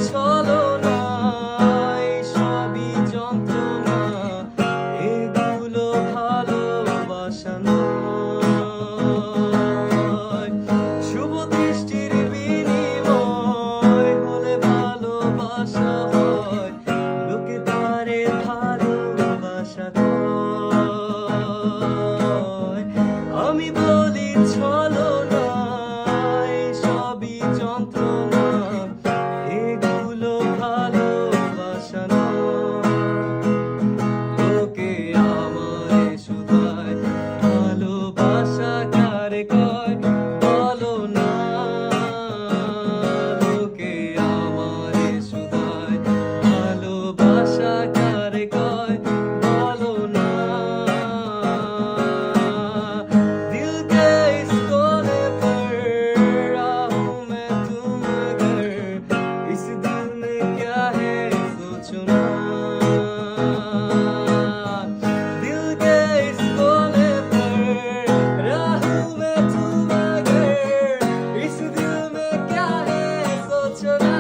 ছলনায় সবই যন্ত্রণা, এগুলো ভালোবাসা নয়। শুভ দৃষ্টির বিনিময় হলে ভালোবাসা হয়, লোকে তারে ভালোবাসা কয়। আমি বলি ছলনায় সবই যন্ত্রণা, এগুলো ভালোবাসা নয়। লোকে আমারে শুধায় ভালোবাসা কারে কয়, বলো না। লোকে আমারে শুধায় ভালোবাসা কারে কয়, বলো না। दिल के इस कोने पर आहूं मैं तुम अगर, इस दिल में क्या है सोचो ना। दिल के इस कोने पर आहूं मैं तुम अगर, इस दिल में क्या है सोचो ना।